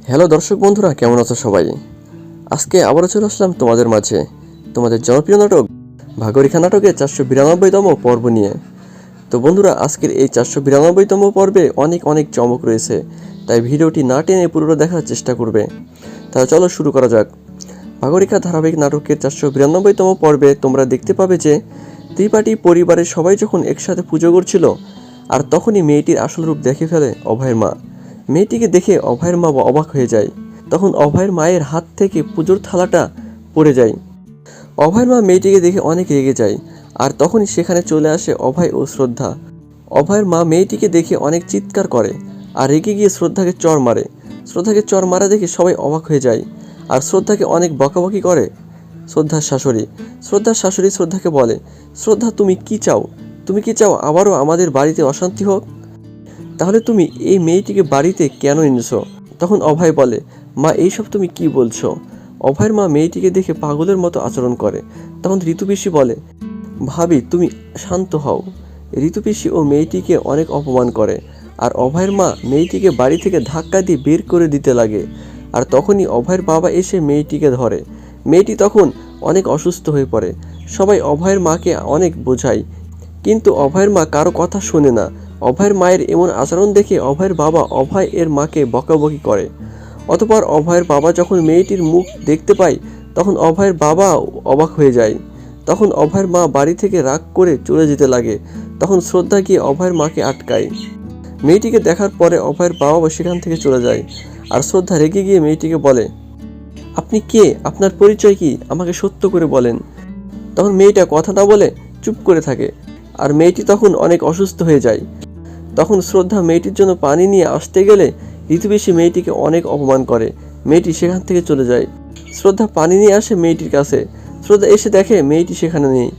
Hello দর্শক বন্ধুরা, কেমন আছো সবাই? আজকে আবারও চলে আসলাম তোমাদের মাঝে তোমাদের জনপ্রিয় নাটক ভাগরিকা নাটকের 492তম পর্ব নিয়ে। তো বন্ধুরা, আজকের এই 492তম পর্বে অনেক অনেক চমক রয়েছে, তাই ভিডিওটি না টেনে পুরোটা দেখার চেষ্টা করবে। তাহলে চলো শুরু করা যাক। ভাগরিকা ধারাবাহিক নাটকের 492তম পর্বে তোমরা দেখতে পাবে যে ত্রিপাঠী পরিবারের সবাই যখন একসাথে পুজো করছিল, আর তখনই মেয়েটির আসল রূপ দেখে ফেলে অভয়ের মা। মেয়েটিকে দেখে অভয়ের মা অবাক হয়ে যায়। তখন অভয়ের মায়ের হাত থেকে পুজোর থালাটা পড়ে যায়। অভয়ের মা মেয়েটিকে দেখে অনেক রেগে যায়, আর তখনই সেখানে চলে আসে অভয় ও শ্রদ্ধা। অভয়ের মা মেয়েটিকে দেখে অনেক চিৎকার করে, আর রেগে গিয়ে শ্রদ্ধাকে চড় মারে। শ্রদ্ধাকে চড় মারা দেখে সবাই অবাক হয়ে যায়, আর শ্রদ্ধাকে অনেক বকাবকি করে শ্রদ্ধার শাশুড়ি। শ্রদ্ধার শাশুড়ি শ্রদ্ধাকে বলে, শ্রদ্ধা তুমি কি চাও? তুমি কি চাও আবারও আমাদের বাড়িতে অশান্তি হোক? তাহলে তুমি এই মেয়েটিকে বাড়িতে কেন এনেছো? তখন অভয় বলে, মা এইসব তুমি কি বলছো? অভয়ের মা মেয়েটিকে দেখে পাগলের মতো আচরণ করে। তখন ঋতুপিসি বলে, ভাবি তুমি শান্ত হও। ঋতুপিসি ও মেয়েটিকে অনেক অপমান করে, আর অভয়ের মা মেয়েটিকে বাড়ি থেকে ধাক্কা দিয়ে বের করে দিতে লাগে। আর তখনই অভয়ের বাবা এসে মেয়েটিকে ধরে। মেয়েটি তখন অনেক অসুস্থ হয়ে পড়ে। সবাই অভয়ের মাকে অনেক বোঝায়, কিন্তু অভয়ের মা কারো কথা শোনে না। অভয়ের মায়ের এমন আচরণ দেখে অভয়ের বাবা অভয় এর মাকে বকাবকি করে। অতঃপর অভয়ের বাবা যখন মেয়েটির মুখ দেখতে পায়, তখন অভয়ের বাবা অবাক হয়ে যায়। তখন অভয়ের মা বাড়ি থেকে রাগ করে চলে যেতে লাগে। তখন শ্রদ্ধা গিয়ে অভয়ের মাকে আটকায়। মেয়েটিকে দেখার পরে অভয়ের বাবা সেখান থেকে চলে যায়, আর শ্রদ্ধা রেগে গিয়ে মেয়েটিকে বলে, আপনি কে? আপনার পরিচয় কি? আমাকে সত্য করে বলেন। তখন মেয়েটা কথা না বলে চুপ করে থাকে, আর মেয়েটি তখন অনেক অসুস্থ হয়ে যায়। তখন শ্রদ্ধা মেয়েটির জন্য পানি নিয়ে আসতে গেলে ঋতুবেশী মেয়েটিকে অনেক অপমান করে। মেয়েটি সেখান থেকে চলে যায়। শ্রদ্ধা পানি নিয়ে আসে মেয়েটির কাছে। শ্রদ্ধা এসে দেখে মেয়েটি সেখানে নেই।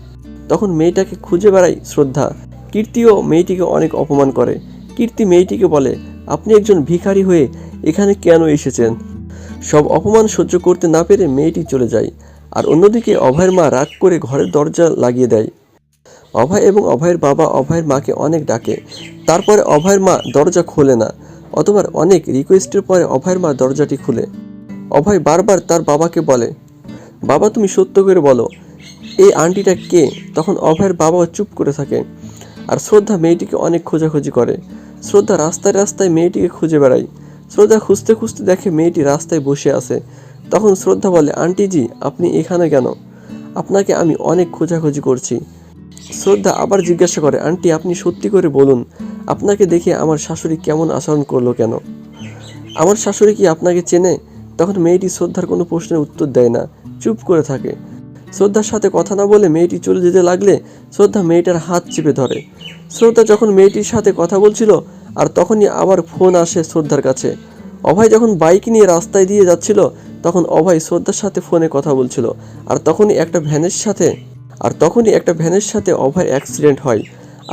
তখন মেয়েটাকে খুঁজে বেড়ায় শ্রদ্ধা। কীর্তিও মেয়েটিকে অনেক অপমান করে। কীর্তি মেয়েটিকে বলে, আপনি একজন ভিখারি হয়ে এখানে কেন এসেছেন? সব অপমান সহ্য করতে না পেরে মেয়েটি চলে যায়। আর অন্যদিকে অভয়ের মা রাগ করে ঘরের দরজা লাগিয়ে দেয়। অভয় এবং অভয়ের বাবা অভয়ের মাকে অনেক ডাকে, তারপরে অভয়ের মা দরজা খোলে না। অতবার অনেক রিকোয়েস্টের পরে অভয়ের মা দরজাটি খুলে। অভয় বারবার তার বাবাকে বলে, বাবা তুমি সত্য করে বলো, এই আন্টিটা কে? তখন অভয়ের বাবা চুপ করে থাকে। আর শ্রদ্ধা মেয়েটিকে অনেক খোঁজাখুঁজি করে। শ্রদ্ধা রাস্তায় রাস্তায় মেয়েটিকে খুঁজে বেড়ায়। শ্রদ্ধা খুঁজতে খুঁজতে দেখে মেয়েটি রাস্তায় বসে আছে। তখন শ্রদ্ধা বলে, আন্টিজি আপনি এখানে কেন? আপনাকে আমি অনেক খোঁজাখুঁজি করছি। শ্রদ্ধা আবার জিজ্ঞাসা করে, আন্টি আপনি সত্যি করে বলুন, আপনাকে দেখে আমার শাশুড়ি কেমন আচরণ করলো কেন? আমার শাশুড়ি কি আপনাকে চেনে? তখন মেয়েটি শ্রদ্ধার কোনো প্রশ্নের উত্তর দেয় না, চুপ করে থাকে। শ্রদ্ধার সাথে কথা না বলে মেয়েটি চলে যেতে লাগলে শ্রদ্ধা মেয়েটার হাত চেপে ধরে। শ্রদ্ধা যখন মেয়েটির সাথে কথা বলছিল, আর তখনই আবার ফোন আসে শ্রদ্ধার কাছে। অভয় যখন বাইক নিয়ে রাস্তায় দিয়ে যাচ্ছিল, তখন অভয় শ্রদ্ধার সাথে ফোনে কথা বলছিল। আর তখনই একটা ভ্যানের সাথে অভয় অ্যাক্সিডেন্ট হয়,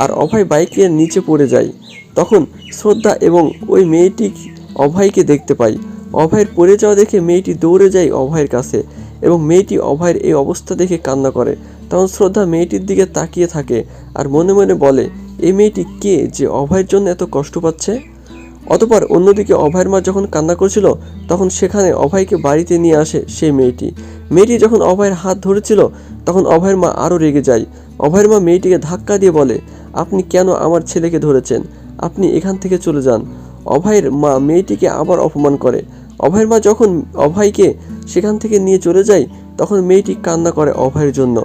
আর অভয় বাইকের নিচে পড়ে যায়। তখন শ্রদ্ধা এবং ওই মেয়েটি অভয়কে দেখতে পায়। অভয়ের পড়ে যাওয়া দেখে মেয়েটি দৌড়ে যায় অভয়ের কাছে, এবং মেয়েটি অভয়ের এই অবস্থা দেখে কান্না করে। তখন শ্রদ্ধা মেয়েটির দিকে তাকিয়ে থাকে, আর মনে মনে বলে, এই মেয়েটি কে যে অভয়ের জন্য এত কষ্ট পাচ্ছে? অতঃপর অন্যদিকে অভয়ের মা যখন কান্না করছিল, তখন সেখানে অভয়কে বাড়িতে নিয়ে আসে সেই মেয়েটি। মেয়েটি যখন অভয়ের হাত ধরেছিল, তখন অভয়ের মা আরও রেগে যায়। অভয়ের মা মেয়েটিকে ধাক্কা দিয়ে বলে, আপনি কেন আমার ছেলেকে ধরেছেন? আপনি এখান থেকে চলে যান। অভয়ের মা মেয়েটিকে আবার অপমান করে। অভয়ের মা যখন অভয়কে সেখান থেকে নিয়ে চলে যায়, তখন মেয়েটি কান্না করে অভয়ের জন্য।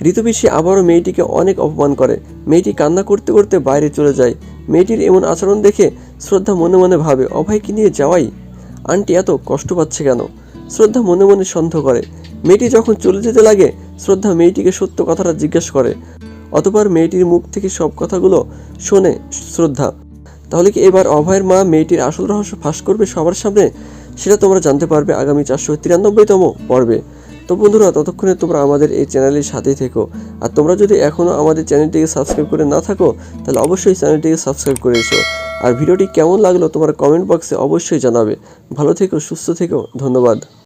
ঋতুপিসি আবারও মেয়েটিকে অনেক অপমান করে। মেয়েটি কান্না করতে করতে বাইরে চলে যায়। মেয়েটির এমন আচরণ দেখে শ্রদ্ধা মনে মনে ভাবে, অভয়কে নিয়ে যাওয়াই, আন্টি এত কষ্ট পাচ্ছে কেন? শ্রদ্ধা মনে মনে সন্দেহ করে। মেয়েটি যখন চলে যেতে লাগে, শ্রদ্ধা মেয়েটিকে সত্য কথাটা জিজ্ঞাসা করে। অতঃপর মেয়েটির মুখ থেকে সব কথাগুলো শোনে শ্রদ্ধা। তাহলে কি এবার অভয়ের মা মেয়েটির আসল রহস্য ফাঁস করবে সবার সামনে? সেটা তোমরা জানতে পারবে আগামী 493তম পর্বে। তো বন্ধুরা, ততক্ষণে তোমরা আমাদের এই চ্যানেলের সাথেই থেকো। আর তোমরা যদি এখনও আমাদের চ্যানেলটিকে সাবস্ক্রাইব করে না থাকো, তাহলে অবশ্যই চ্যানেলটিকে সাবস্ক্রাইব করে এসো। আর ভিডিওটি কেমন লাগলো তোমরা কমেন্ট বক্সে অবশ্যই জানাবে। ভালো থেকো, সুস্থ থেকো, ধন্যবাদ।